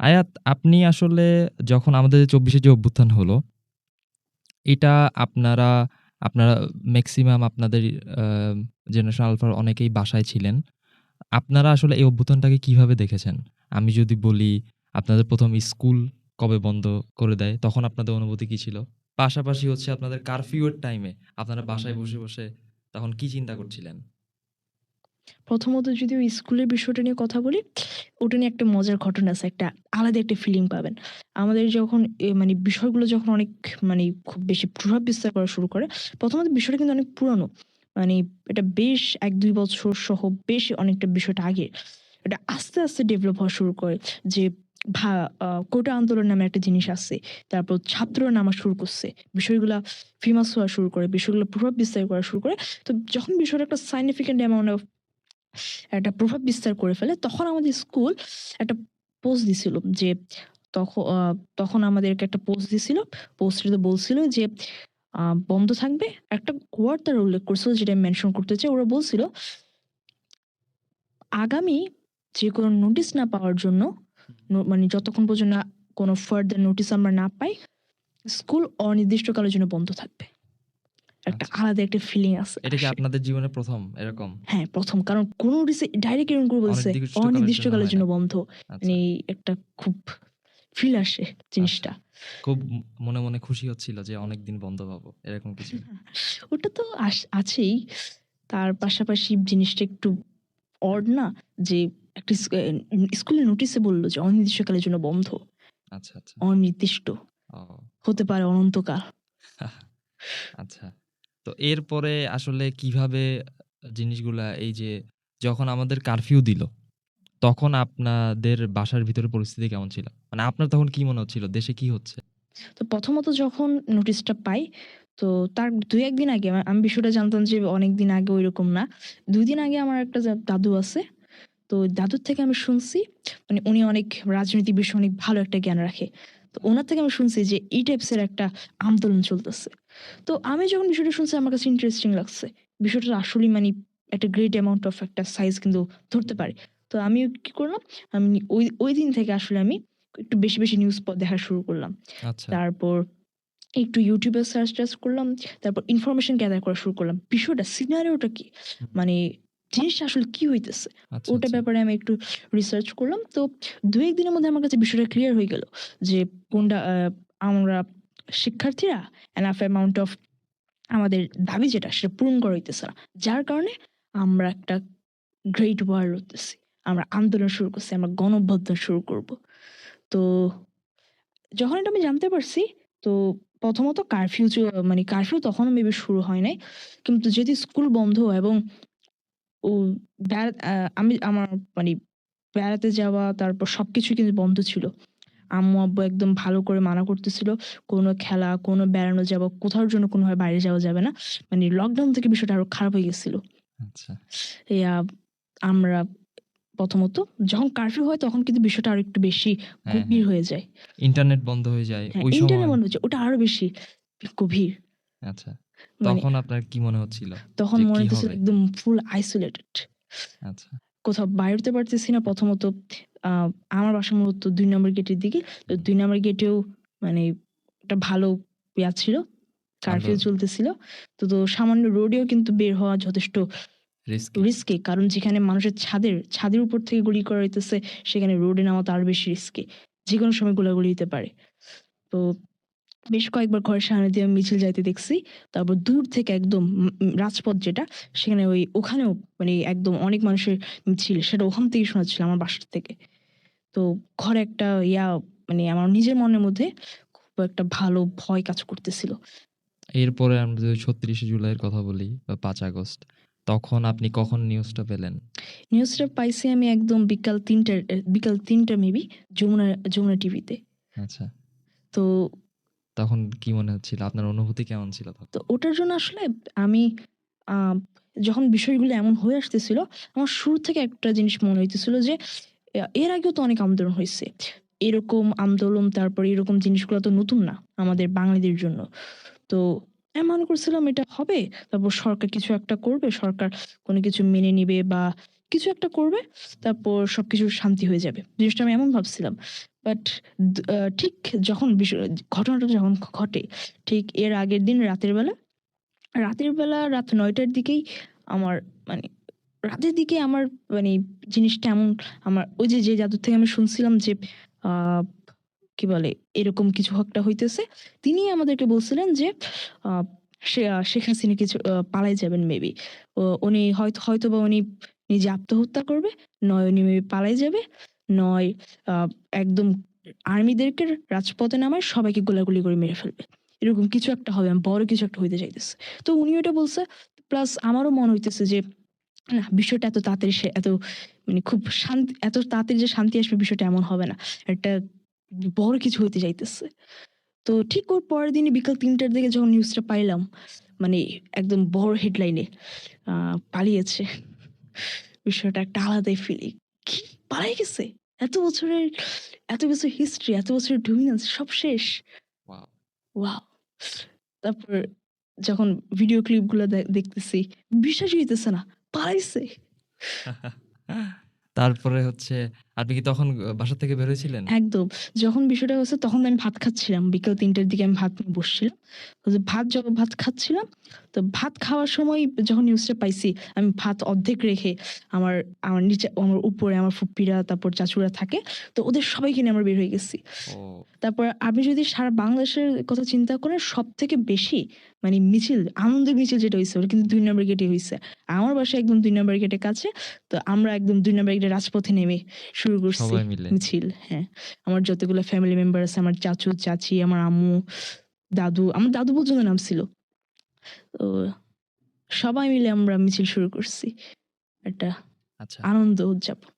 আয়াত, আপনি আসলে যখন আমাদের ২৪শে যে অভ্যুত্থান হলো, এটা আপনারা আপনারা মেক্সিমাম আপনাদের আ জেনারেশন আলফার অনেকেই বাসায় ছিলেন। আপনারা আসলে এই অভ্যুত্থানটাকে কিভাবে দেখেছেন? আমি যদি বলি, আপনাদের ১ম স্কুল কবে বন্ধ করে দেয়, তখন আপনাদের অনুভূতি কি ছিল? পাশাপাশি হচ্ছে আপনাদের কারফিউ এর টাইমে আপনারা বাসায় বসে তখন কি চিন্তা করছিলেন? প্রথমত যদি ওই স্কুলের বিষয়টা নিয়ে কথা বলি, ওটা নিয়ে একটা মজার ঘটনা আছে। একটা আলাদা একটা ফিলিং পাবেন। আমাদের যখন মানে বিষয়গুলো যখন অনেক মানে খুব বেশি প্রভাব বিস্তার করা শুরু করে, প্রথমত বিষয়টা কিন্তু অনেক পুরানো। মানে এটা বেশ ১-২ বছর সহ বেশ অনেকটা বিষয়টা আগের। এটা আস্তে, আস্তে ডেভেলপ হওয়া শুরু করে যে ভা কোটা আন্দোলন নামে একটা জিনিস আছে। তারপর ছাত্ররা নামা শুরু করছে। বিষয়গুলা ফেমাস হওয়া শুরু করে। বিষয়গুলো প্রভাব বিস্তার করা শুরু করে। তো যখন বিষয়টা একটা significant amount of একটা প্রভাব বিস্তার করে ফেলে, তখন আমাদের স্কুল একটা পোস্ট দিছিল যে তখন আমাদেরকে একটা পোস্ট দিছিল। পোস্টটাতে বলছিল যে বন্ধ থাকবে। একটা ওয়ার্ড তারা উল্লেখ করছিল যেটা আমি মেনশন করতে চাই। ওরা বলছিল, আগামী যেকোনো নোটিশ না পাওয়ার জন্য মানে যতক্ষণ পর্যন্ত না কোনো ফার্দার নোটিস আমরা না পাই, স্কুল অনির্দিষ্টকালের জন্য বন্ধ থাকবে। একটা আচ্ছা। আলাদা একটা ফিলিং এটা কি আসে। আপনাদের জীবনে ১ম এরকম? হ্যাঁ, ১ম কারণ কোন নোটিসে ডাইরেক্ট এরকম করে বলছে, অনির্দিষ্টকালের জন্য অনির্দিষ্টকালের হয় জন্য না। বন্ধ। আচ্ছা, মানে একটা খুব ফিল আসে আচ্ছা। জিনিসটা। খুব মনে খুশি হচ্ছিল যে অনেকদিন বন্ধ পাবো। এরকম কিছু? ওটা তো আছেই। তার পাশাপাশি জিনিসটা একটু অড না? যে একটা স্কুলের নোটিসে বলল যে অনির্দিষ্টকালের জন্য বন্ধ। আচ্ছা, আচ্ছা। অনির্দিষ্ট। ও। হতে পারে অনন্তকাল। আচ্ছা। তো এরপরে আসলে কিভাবে জিনিসগুলা এই যে যখন আমাদের কারফিউ দিল, তখন আপনাদের বাসার ভিতরে পরিস্থিতি কেমন ছিল? মানে আপনার তখন কি মনে হচ্ছিল? দেশে কি হচ্ছে? তো প্রথমত যখন নোটিশটা পাই, তো তার ২-১ দিন আগে আমি বিষয়টা জানতাম যে অনেকদিন আগে ঐরকম না। ২ দিন আগে আমার একটা দাদু আছে। তো দাদুর থেকে আমি শুনছি, মানে উনি অনেক রাজনৈতিক বিষয়ে অনেক ভালো একটা জ্ঞান রাখে। তো উনার থেকে আমি শুনছি যে এই টাইপসের একটা আন্দোলন চলতেছে। তো আমি যখন বিষয়টা শুনছি আমার কাছে ইন্টারেস্টিং লাগছে। বিষয়টা আসলেই মানে একটা গ্রেট অ্যামাউন্ট অফ একটা সাইজ কিন্তু ধরতে পারে। তো আমি কি করলাম, আমি ওই দিন থেকে আসলে আমি একটু বেশি, বেশি নিউজ দেখা শুরু করলাম। আচ্ছা। তারপর একটু YouTube এ সার্চ-টার্চ করলাম। তারপর ইনফরমেশন গ্যাদার করা শুরু করলাম। বিষয়টা সিনারিওটা কি? হুম। মানে জিনিসটা আসলে কি হইতেছে? আচ্ছা, ওটার আচ্ছা। ব্যাপারে আমি একটু রিসার্চ করলাম। তো ২-১ দিনের মধ্যে আমার কাছে বিষয়টা ক্লিয়ার হয়ে গেল যে কোনটা আমরা শিক্ষার্থীরা এনাফ অ্যামাউন্ট অফ আমাদের দাবি যেটা সেটা পূরণ করা হইতেছে না। যার কারণে আমরা একটা গ্রেট ওয়ার লড়তেছি। আমরা আন্দোলন শুরু করছি। আমরা গণ-অভ্যুত্থান শুরু করব। তো যখন এটা আমি জানতে পারছি, তো প্রথমত মানে কারফিউ তখনও মেবি শুরু হয় নাই। কিন্তু যেহেতু স্কুল বন্ধ এবং ও আমি আমার মানে বেড়াতে যাওয়া তারপর সবকিছুই কিন্তু বন্ধ ছিল। আম্মু-আব্বু একদম ভালো করে মানা করতেছিল। কোনো খেলা, কোনো বেড়ানো যাওয়া, কোথাও জন্য কোনোভাবে বাইরে যাওয়া যাবে না। মানে লকডাউন থেকে বিষয়টা আরো খারাপ হয়ে গেছিল। আচ্ছা। ইয়া আমরা প্রথমত যখন কারফিউ হয় তখন কিন্তু বিষয়টা আরো একটু বেশি হ্যাঁ, গভীর হ্যাঁ। হয়ে যায়। ইন্টারনেট বন্ধ হয়ে যায়। হ্যাঁ, ওই ইন্টারনেট সময় মনে হচ্ছে ওটা আরো বেশি গভীর। আচ্ছা। মানে তখন আপনার কি মনে হচ্ছিল? তখন যে মনে কি হইতেছিল হবে? একদম ফুল আইসোলেটেড। আচ্ছা, কোথাও বাইর হতে পারতেছি না। প্রথমত আ আমার বাসা মূলত ২ নম্বর গেটের দিকে। তো ২ নম্বর গেটেও মানে একটা ভালো ছিল। কারফিউ আন্দোলন চলতেছিল। তো সামান্য রোডেও কিন্তু বের হওয়া যথেষ্ট রিস্কি। রিস্কি। কারণ যেখানে মানুষের ছাদের উপর থেকে গুলি করা হইতেছে, সেখানে রোডে নামা তো আরো বেশি রিস্কি। যেকোনো সময় গোলাগুলি হইতে পারে। তো বেশ কয়েকবার ঘরের সামনে দিয়ে আমি মিছিল যাইতে দেখছি। তারপর দূর থেকে একদম রাজপথ যেটা, সেখানে ওখানেও মানে একদম অনেক মানুষের মিছিল। সেটা ওখান থেকেই শোনা যাচ্ছিল আমার বাসার থেকে। তো ঘরে একটা মানে আমার নিজের মনের মধ্যে খুব একটা ভালো ভয় কাজ করতেছিল। এরপরে আমরা যদি ৩৬শে জুলাইয়ের কথা বলি বা ৫ আগস্ট, তখন আপনি কখন নিউজটা পেলেন? নিউজটা পাইছি আমি একদম বিকাল ৩টা মেবি যমুনা টিভিতে। আচ্ছা। তো তখন কি মনে হচ্ছিল? আপনার অনুভূতি কেমন ছিল তো তখন? ওটার জন্য আসলে আমি আ যখন বিষয়গুলো এমন হয়ে আসতেছিল, আমার শুরু থেকে একটা জিনিস মনে হইতেছিল যে এর আগেও তো অনেক আন্দোলন হইছে। এরকম আন্দোলন তারপর এরকম জিনিসগুলো তো নতুন না আমাদের বাঙালিদের জন্য। তো আমি মনে করছিলাম এটা হবে। তারপর সরকার কিছু একটা করবে। সরকার কোনো কিছু মেনে নিবে বা কিছু একটা করবে, তারপর সবকিছু শান্তি হয়ে যাবে। জিনিসটা আমি এমন ভাবছিলাম। বাট ঠিক যখন ঘটনাটা যখন ঘটে, ঠিক এর আগের দিন রাতের বেলা রাত ৯টার দিকেই আমার মানে রাতের দিকে আমার মানে জিনিসটা এমন, আমার ওই যে জাদুর থেকে আমি শুনছিলাম যে আ কি বলে এরকম কিছু একটা হইতেছে। তিনি আমাদেরকে বলছিলেন যে আ শেখ হাসিনা কিছু পালায় যাবেন মেবি। উনি হয়তোবা উনি নিজে আত্মহত্যা করবে, নয় উনি মেবি পালায় যাবে, নয় আ একদম আর্মিদেরকে রাজপথে নামায় সবাইকে গোলাগুলি করে মেরে ফেলবে। এরকম কিছু একটা হবে, বড় কিছু একটা হইতে যাইতেছে। তো উনি ওটা বলছে। প্লাস আমারও মনে হইতেছে যে না, বিষয়টা এত তাড়াতাড়ি এত মানে খুব এত তাড়াতাড়ি যে শান্তি আসবে বিষয়টা এমন হবে না। একটা বড় কিছু হইতে যাইতেছে। তো ঠিক ওর পরের দিনই বিকাল ৩টার দিকে যখন নিউজটা পাইলাম, মানে একদম বড় হেডলাইনে আ পালিয়েছে। বিষয়টা একটা আলাদাই ফিলিং। কি পালায় গেছে? এত বছরের এত বছর হিস্ট্রি, এত বছরের ডমিনেন্স সব শেষ। ওয়াও! ওয়াও! তারপর যখন ভিডিও ক্লিপ গুলো দেখতেছি, বিশ্বাসই হইতেছে না। পালাইছে। তারপরে হচ্ছে আপনি কি তখন বাসা থেকে বের হয়েছিলেন? একদম। যখন বিষয়টা হয়েছে তখন আমি ভাত খাচ্ছিলাম। বিকেল ৩টার দিকে আমি ভাত নিয়ে বসছিলাম। ওই যে যখন ভাত খাচ্ছিলাম, তো ভাত খাওয়ার সময় যখন নিউজটা পাইছি, আমি ভাত অর্ধেক রেখে আমার আমার নিচে আমার উপরে আমার ফুপ্পিরা তারপর চাচুরা থাকে। তো ওদের সবাইকে নিয়ে আমরা বের হয়ে গেছি। ও তারপর আপনি যদি সারা বাংলাদেশের কথা চিন্তা করেন, সবথেকে বেশি মানে মিছিল, আনন্দের মিছিল যেটা হইছে ওটা কিন্তু ২ নম্বর গেটে হইছে। আমার বাসা একদম ২ নম্বর গেটের কাছে। তো আমরা একদম ২ নম্বর গেটের রাজপথে নেমে শুরু করছি সবাই মিলে। মিছিল। হ্যাঁ। আমার যতগুলো ফ্যামিলি মেম্বার আছে, আমার চাচু, চাচী, আমার আম্মু, দাদু, আমার দাদু পর্যন্ত নামছিল। তো সবাই মিলে আমরা মিছিল শুরু করছি। একটা আচ্ছা। আনন্দ উদযাপন।